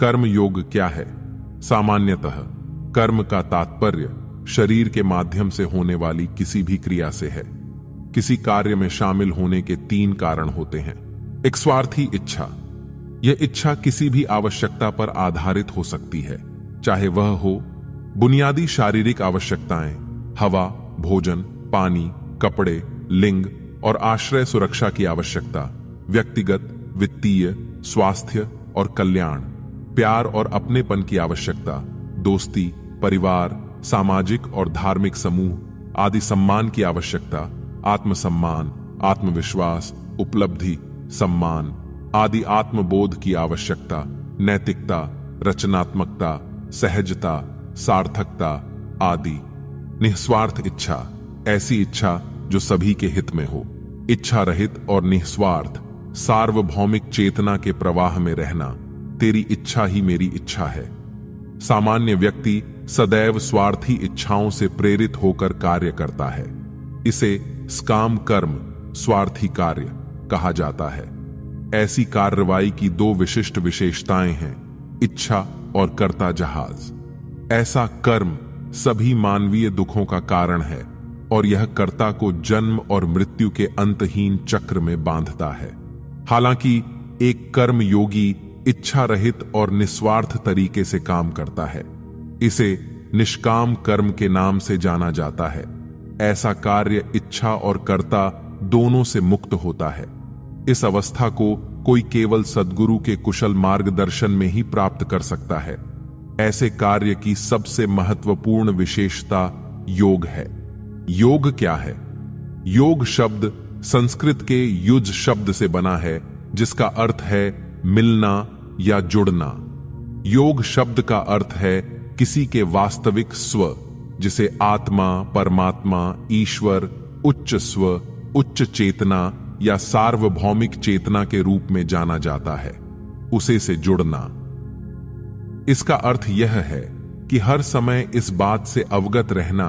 कर्म योग क्या है? सामान्यतः कर्म का तात्पर्य शरीर के माध्यम से होने वाली किसी भी क्रिया से है। किसी कार्य में शामिल होने के 3 कारण होते हैं। एक स्वार्थी इच्छा। यह इच्छा किसी भी आवश्यकता पर आधारित हो सकती है, चाहे वह हो बुनियादी शारीरिक आवश्यकताएं, हवा, भोजन, पानी, कपड़े, लिंग और आश्रय सुरक्षा की आवश्यकता, व्यक्तिगत, वित्तीय, स्वास्थ्य और कल्याण, प्यार और अपनेपन की आवश्यकता, दोस्ती, परिवार, सामाजिक और धार्मिक समूह आदि, सम्मान की आवश्यकता, आत्मसम्मान, आत्मविश्वास, उपलब्धि, सम्मान आदि, आत्मबोध की आवश्यकता, नैतिकता, रचनात्मकता, सहजता, सार्थकता आदि। निस्वार्थ इच्छा। ऐसी इच्छा जो सभी के हित में हो। इच्छा रहित और निस्वार्थ सार्वभौमिक चेतना के प्रवाह में रहना। तेरी इच्छा ही मेरी इच्छा है। सामान्य व्यक्ति सदैव स्वार्थी इच्छाओं से प्रेरित होकर कार्य करता है। इसे स्काम कर्म, स्वार्थी कार्य कहा जाता है। ऐसी कार्रवाई की 2 विशिष्ट विशेषताएं हैं, इच्छा और कर्ता जहाज। ऐसा कर्म सभी मानवीय दुखों का कारण है और यह कर्ता को जन्म और मृत्यु के अंतहीन चक्र में बांधता है। हालांकि एक कर्म योगी इच्छा रहित और निस्वार्थ तरीके से काम करता है। इसे निष्काम कर्म के नाम से जाना जाता है। ऐसा कार्य इच्छा और कर्ता दोनों से मुक्त होता है। इस अवस्था को कोई केवल सद्गुरु के कुशल मार्गदर्शन में ही प्राप्त कर सकता है। ऐसे कार्य की सबसे महत्वपूर्ण विशेषता योग है। योग क्या है? योग शब्द संस्कृत के युज शब्द से बना है, जिसका अर्थ है मिलना या जुड़ना। योग शब्द का अर्थ है किसी के वास्तविक स्व, जिसे आत्मा, परमात्मा, ईश्वर, उच्च स्व, उच्च चेतना या सार्वभौमिक चेतना के रूप में जाना जाता है, उसे से जुड़ना। इसका अर्थ यह है कि हर समय इस बात से अवगत रहना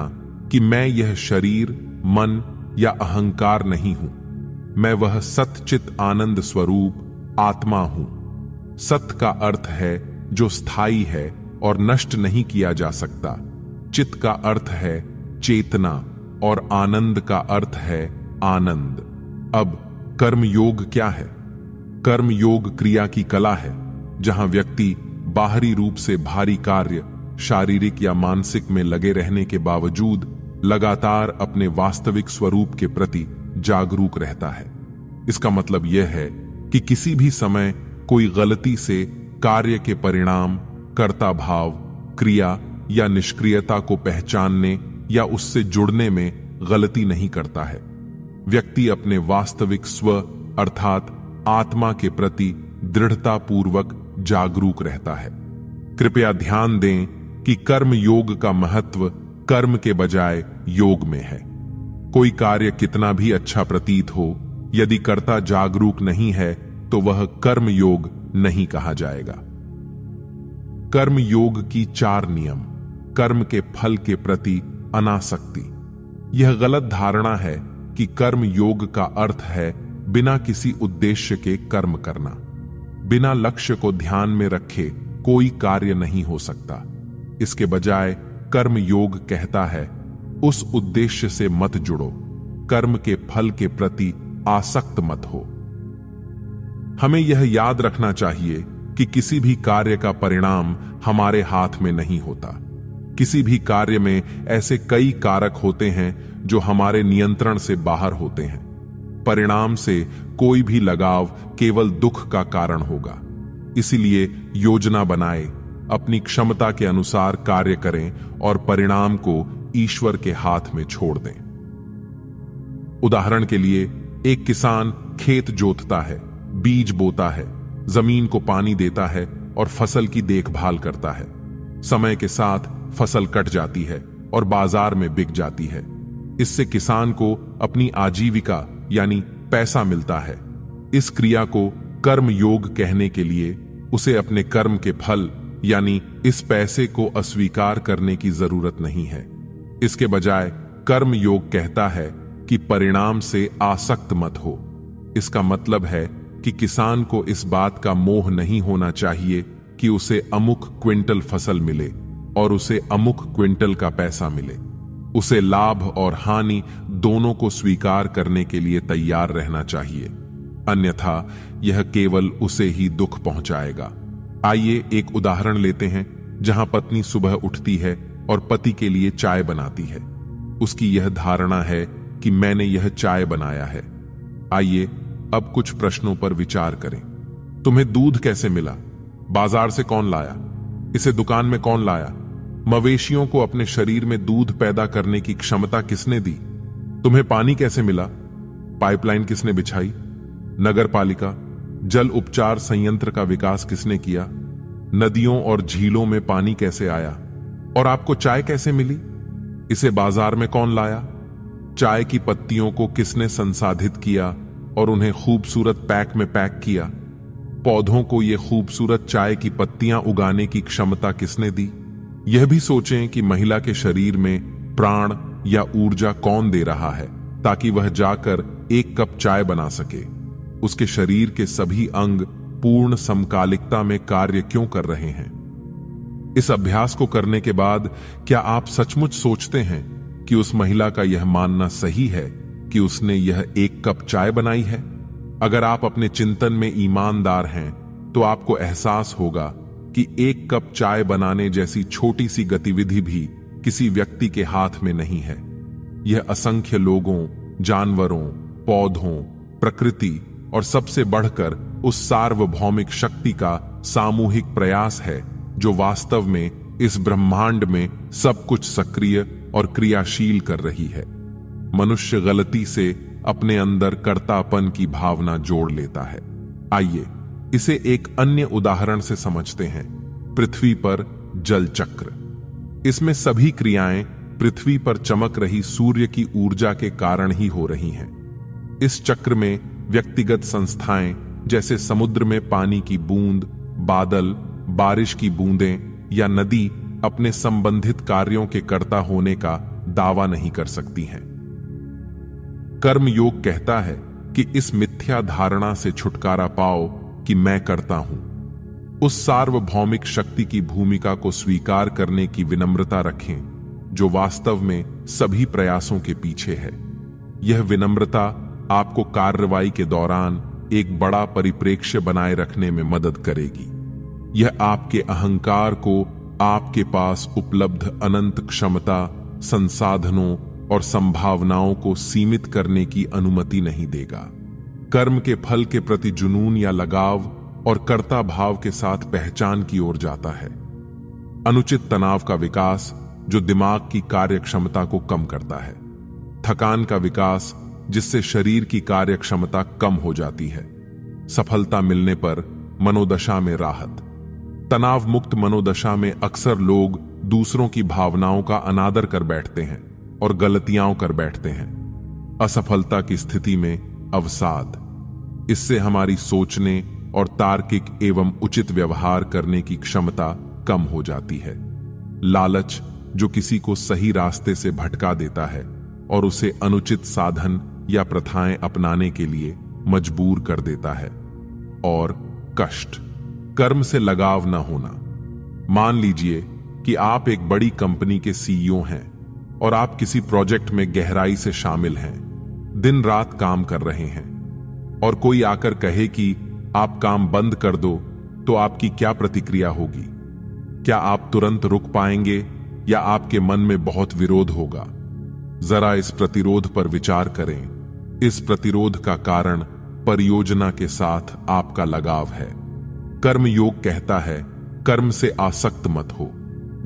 कि मैं यह शरीर, मन या अहंकार नहीं हूं। मैं वह सत्चित आनंद स्वरूप आत्मा हूं। सत्य का अर्थ है जो स्थायी है और नष्ट नहीं किया जा सकता। चित का अर्थ है चेतना और आनंद का अर्थ है आनंद। अब कर्म योग क्या है? कर्म योग क्रिया की कला है, जहां व्यक्ति बाहरी रूप से भारी कार्य, शारीरिक या मानसिक में लगे रहने के बावजूद लगातार अपने वास्तविक स्वरूप के प्रति जागरूक रहता है। इसका मतलब यह है कि किसी भी समय कोई गलती से कार्य के परिणाम, कर्ता भाव, क्रिया या निष्क्रियता को पहचानने या उससे जुड़ने में गलती नहीं करता है। व्यक्ति अपने वास्तविक स्व अर्थात आत्मा के प्रति दृढ़तापूर्वक जागरूक रहता है। कृपया ध्यान दें कि कर्म योग का महत्व कर्म के बजाय योग में है। कोई कार्य कितना भी अच्छा प्रतीत हो, यदि कर्ता जागरूक नहीं है तो वह कर्म योग नहीं कहा जाएगा। कर्म योग की 4 नियम। कर्म के फल के प्रति अनासक्ति। यह गलत धारणा है कि कर्म योग का अर्थ है बिना किसी उद्देश्य के कर्म करना। बिना लक्ष्य को ध्यान में रखे कोई कार्य नहीं हो सकता। इसके बजाय कर्म योग कहता है उस उद्देश्य से मत जुड़ो, कर्म के फल के प्रति आसक्त मत हो। हमें यह याद रखना चाहिए कि किसी भी कार्य का परिणाम हमारे हाथ में नहीं होता। किसी भी कार्य में ऐसे कई कारक होते हैं जो हमारे नियंत्रण से बाहर होते हैं। परिणाम से कोई भी लगाव केवल दुख का कारण होगा। इसीलिए योजना बनाएं, अपनी क्षमता के अनुसार कार्य करें और परिणाम को ईश्वर के हाथ में छोड़ दें। उदाहरण के लिए, एक किसान खेत जोतता है, बीज बोता है, जमीन को पानी देता है और फसल की देखभाल करता है। समय के साथ फसल कट जाती है और बाजार में बिक जाती है। इससे किसान को अपनी आजीविका यानी पैसा मिलता है। इस क्रिया को कर्म योग कहने के लिए उसे अपने कर्म के फल यानी इस पैसे को अस्वीकार करने की जरूरत नहीं है। इसके बजाय कर्म योग कहता है कि परिणाम से आसक्त मत हो। इसका मतलब है कि किसान को इस बात का मोह नहीं होना चाहिए कि उसे अमुक क्विंटल फसल मिले और उसे अमुक क्विंटल का पैसा मिले। उसे लाभ और हानि दोनों को स्वीकार करने के लिए तैयार रहना चाहिए, अन्यथा यह केवल उसे ही दुख पहुंचाएगा। आइए एक उदाहरण लेते हैं जहां पत्नी सुबह उठती है और पति के लिए चाय बनाती है। उसकी यह धारणा है कि मैंने यह चाय बनाया है। आइए अब कुछ प्रश्नों पर विचार करें। तुम्हें दूध कैसे मिला? बाजार से कौन लाया? इसे दुकान में कौन लाया? मवेशियों को अपने शरीर में दूध पैदा करने की क्षमता किसने दी? तुम्हें पानी कैसे मिला? पाइपलाइन किसने बिछाई? नगर पालिका? जल उपचार संयंत्र का विकास किसने किया? नदियों और झीलों में पानी कैसे आया? और आपको चाय कैसे मिली? इसे बाजार में कौन लाया? चाय की पत्तियों को किसने संसाधित किया और उन्हें खूबसूरत पैक में पैक किया? पौधों को ये खूबसूरत चाय की पत्तियां उगाने की क्षमता किसने दी? यह भी सोचें कि महिला के शरीर में प्राण या ऊर्जा कौन दे रहा है ताकि वह जाकर एक कप चाय बना सके। उसके शरीर के सभी अंग पूर्ण समकालिकता में कार्य क्यों कर रहे हैं? इस अभ्यास को करने के बाद क्या आप सचमुच सोचते हैं कि उस महिला का यह मानना सही है कि उसने यह एक कप चाय बनाई है? अगर आप अपने चिंतन में ईमानदार हैं तो आपको एहसास होगा कि एक कप चाय बनाने जैसी छोटी सी गतिविधि भी किसी व्यक्ति के हाथ में नहीं है। यह असंख्य लोगों, जानवरों, पौधों, प्रकृति और सबसे बढ़कर उस सार्वभौमिक शक्ति का सामूहिक प्रयास है जो वास्तव में इस ब्रह्मांड में सब कुछ सक्रिय और क्रियाशील कर रही है। मनुष्य गलती से अपने अंदर कर्तापन की भावना जोड़ लेता है। आइए इसे एक अन्य उदाहरण से समझते हैं। पृथ्वी पर जल चक्र। इसमें सभी क्रियाएं पृथ्वी पर चमक रही सूर्य की ऊर्जा के कारण ही हो रही हैं। इस चक्र में व्यक्तिगत संस्थाएं जैसे समुद्र में पानी की बूंद, बादल, बारिश की बूंदें या नदी अपने संबंधित कार्यों के कर्ता होने का दावा नहीं कर सकती हैं। कर्म योग कहता है कि इस मिथ्या धारणा से छुटकारा पाओ कि मैं करता हूं। उस सार्वभौमिक शक्ति की भूमिका को स्वीकार करने की विनम्रता रखें जो वास्तव में सभी प्रयासों के पीछे है। यह विनम्रता आपको कार्रवाई के दौरान एक बड़ा परिप्रेक्ष्य बनाए रखने में मदद करेगी। यह आपके अहंकार को आपके पास उपलब्ध अनंत क्षमता, संसाधनों और संभावनाओं को सीमित करने की अनुमति नहीं देगा। कर्म के फल के प्रति जुनून या लगाव और कर्ता भाव के साथ पहचान की ओर जाता है। अनुचित तनाव का विकास जो दिमाग की कार्यक्षमता को कम करता है। थकान का विकास जिससे शरीर की कार्यक्षमता कम हो जाती है। सफलता मिलने पर मनोदशा में राहत। तनाव मुक्त मनोदशा में अक्सर लोग दूसरों की भावनाओं का अनादर कर बैठते हैं और गलतियां कर बैठते हैं। असफलता की स्थिति में अवसाद। इससे हमारी सोचने और तार्किक एवं उचित व्यवहार करने की क्षमता कम हो जाती है। लालच जो किसी को सही रास्ते से भटका देता है और उसे अनुचित साधन या प्रथाएं अपनाने के लिए मजबूर कर देता है। और कष्ट, कर्म से लगाव न होना। मान लीजिए कि आप एक बड़ी कंपनी के सीईओ हैं और आप किसी प्रोजेक्ट में गहराई से शामिल हैं, दिन रात काम कर रहे हैं और कोई आकर कहे कि आप काम बंद कर दो तो आपकी क्या प्रतिक्रिया होगी? क्या आप तुरंत रुक पाएंगे या आपके मन में बहुत विरोध होगा? जरा इस प्रतिरोध पर विचार करें। इस प्रतिरोध का कारण परियोजना के साथ आपका लगाव है। कर्म योग कहता है कर्म से आसक्त मत हो।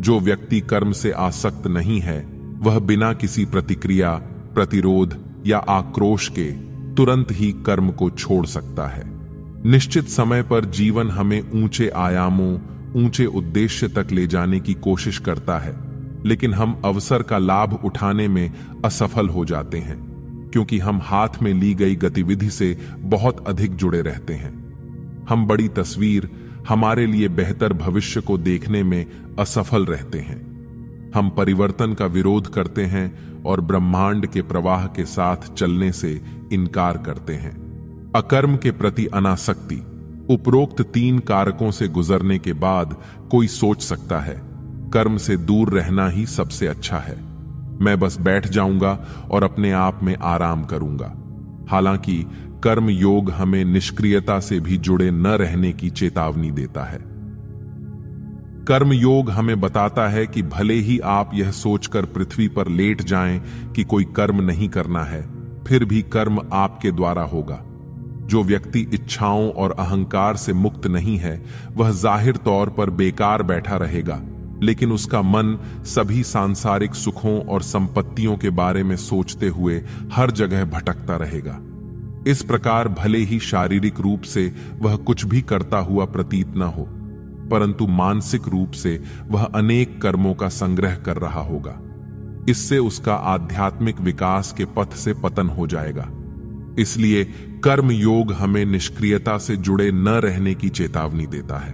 जो व्यक्ति कर्म से आसक्त नहीं है वह बिना किसी प्रतिक्रिया, प्रतिरोध या आक्रोश के तुरंत ही कर्म को छोड़ सकता है। निश्चित समय पर जीवन हमें ऊंचे आयामों, ऊंचे उद्देश्य तक ले जाने की कोशिश करता है, लेकिन हम अवसर का लाभ उठाने में असफल हो जाते हैं क्योंकि हम हाथ में ली गई गतिविधि से बहुत अधिक जुड़े रहते हैं। हम बड़ी तस्वीर, हमारे लिए बेहतर भविष्य को देखने में असफल रहते हैं। हम परिवर्तन का विरोध करते हैं और ब्रह्मांड के प्रवाह के साथ चलने से इनकार करते हैं। अकर्म के प्रति अनासक्ति उपरोक्त 3 कारकों से गुजरने के बाद कोई सोच सकता है, कर्म से दूर रहना ही सबसे अच्छा है, मैं बस बैठ जाऊंगा और अपने आप में आराम करूंगा। हालांकि कर्म योग हमें निष्क्रियता से भी जुड़े न रहने की चेतावनी देता है। कर्म योग हमें बताता है कि भले ही आप यह सोचकर पृथ्वी पर लेट जाएं कि कोई कर्म नहीं करना है, फिर भी कर्म आपके द्वारा होगा। जो व्यक्ति इच्छाओं और अहंकार से मुक्त नहीं है, वह जाहिर तौर पर बेकार बैठा रहेगा, लेकिन उसका मन सभी सांसारिक सुखों और संपत्तियों के बारे में सोचते हुए हर जगह भटकता रहेगा। इस प्रकार भले ही शारीरिक रूप से वह कुछ भी करता हुआ प्रतीत न हो, परंतु मानसिक रूप से वह अनेक कर्मों का संग्रह कर रहा होगा। इससे उसका आध्यात्मिक विकास के पथ से पतन हो जाएगा। इसलिए कर्म योग हमें निष्क्रियता से जुड़े न रहने की चेतावनी देता है।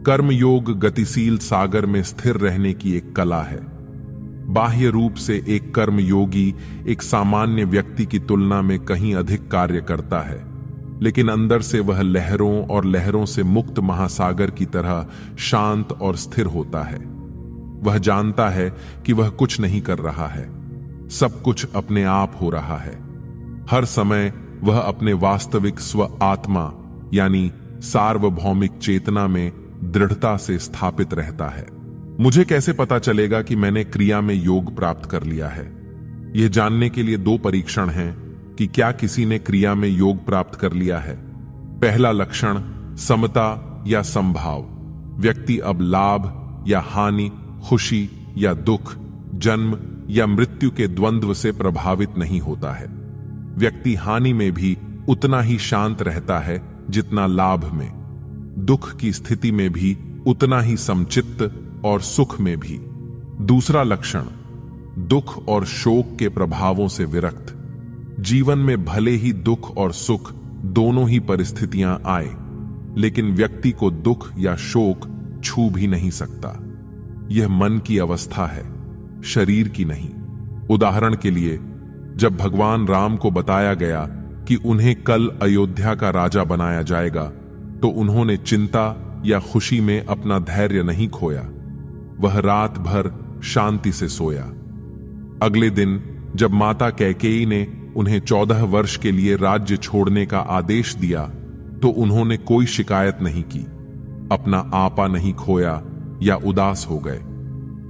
कर्म योग गतिशील सागर में स्थिर रहने की एक कला है। बाह्य रूप से एक कर्म योगी एक सामान्य व्यक्ति की तुलना में कहीं अधिक कार्य करता है, लेकिन अंदर से वह लहरों और लहरों से मुक्त महासागर की तरह शांत और स्थिर होता है। वह जानता है कि वह कुछ नहीं कर रहा है, सब कुछ अपने आप हो रहा है। हर समय वह अपने वास्तविक स्व आत्मा यानी सार्वभौमिक चेतना में दृढ़ता से स्थापित रहता है। मुझे कैसे पता चलेगा कि मैंने क्रिया में योग प्राप्त कर लिया है? यह जानने के लिए 2 परीक्षण हैं कि क्या किसी ने क्रिया में योग प्राप्त कर लिया है। पहला लक्षण समता या समभाव। व्यक्ति अब लाभ या हानि, खुशी या दुख, जन्म या मृत्यु के द्वंद्व से प्रभावित नहीं होता है। व्यक्ति हानि में भी उतना ही शांत रहता है जितना लाभ में, दुख की स्थिति में भी उतना ही समचित्त और सुख में भी। दूसरा लक्षण दुख और शोक के प्रभावों से विरक्त। जीवन में भले ही दुख और सुख दोनों ही परिस्थितियां आए, लेकिन व्यक्ति को दुख या शोक छू भी नहीं सकता। यह मन की अवस्था है, शरीर की नहीं। उदाहरण के लिए, जब भगवान राम को बताया गया कि उन्हें कल अयोध्या का राजा बनाया जाएगा, तो उन्होंने चिंता या खुशी में अपना धैर्य नहीं खोया। वह रात भर शांति से सोया। अगले दिन जब माता कैकेयी ने उन्हें 14 वर्ष के लिए राज्य छोड़ने का आदेश दिया, तो उन्होंने कोई शिकायत नहीं की, अपना आपा नहीं खोया या उदास हो गए।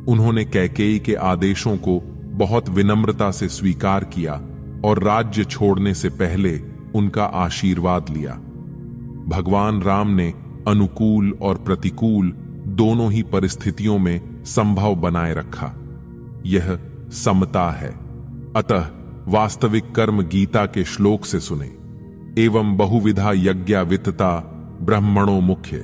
उन्होंने कैकेयी के आदेशों को बहुत विनम्रता से स्वीकार किया और राज्य छोड़ने से पहले उनका आशीर्वाद लिया। भगवान राम ने अनुकूल और प्रतिकूल दोनों ही परिस्थितियों में संभव बनाए रखा। यह समता है। अतः वास्तविक कर्म गीता के श्लोक से सुने, एवं बहुविधा यज्ञा वित्तता ब्रह्मणो मुख्य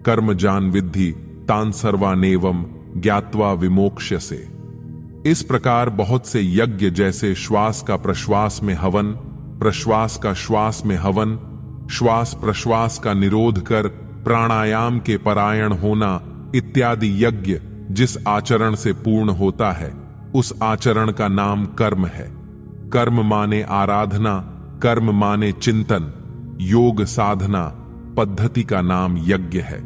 कर्म जान विद्धि तान सर्वानेवम ज्ञात्वा विमोक्ष्यसे। इस प्रकार बहुत से यज्ञ जैसे श्वास का प्रश्वास में हवन, प्रश्वास का श्वास में हवन, श्वास प्रश्वास का निरोध कर प्राणायाम के परायण होना इत्यादि यज्ञ जिस आचरण से पूर्ण होता है, उस आचरण का नाम कर्म है। कर्म माने आराधना, कर्म माने चिंतन, योग साधना पद्धति का नाम यज्ञ है।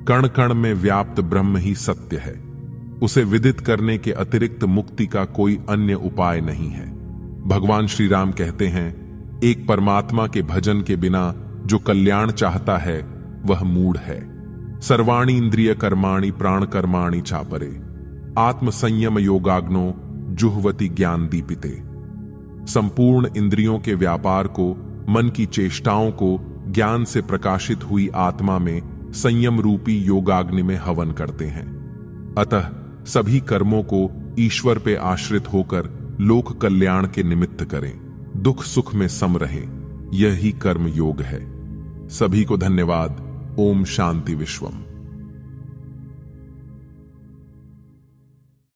कण कण में व्याप्त ब्रह्म ही सत्य है। उसे विदित करने के अतिरिक्त मुक्ति का कोई अन्य उपाय नहीं है। भगवान श्री राम कहते हैं, एक परमात्मा के भजन के बिना जो कल्याण चाहता है वह मूढ़ है। सर्वाणी इंद्रिय कर्माणि प्राण कर्माणि चापरे आत्म संयम योगाग्नो जुह्वति ज्ञान दीपिते। संपूर्ण इंद्रियों के व्यापार को, मन की चेष्टाओं को ज्ञान से प्रकाशित हुई आत्मा में संयम रूपी योगाग्नि में हवन करते हैं। अतः सभी कर्मों को ईश्वर पे आश्रित होकर लोक कल्याण के निमित्त करें, दुख सुख में सम रहें। यही कर्म योग है। सभी को धन्यवाद। ओम शांति विश्वम।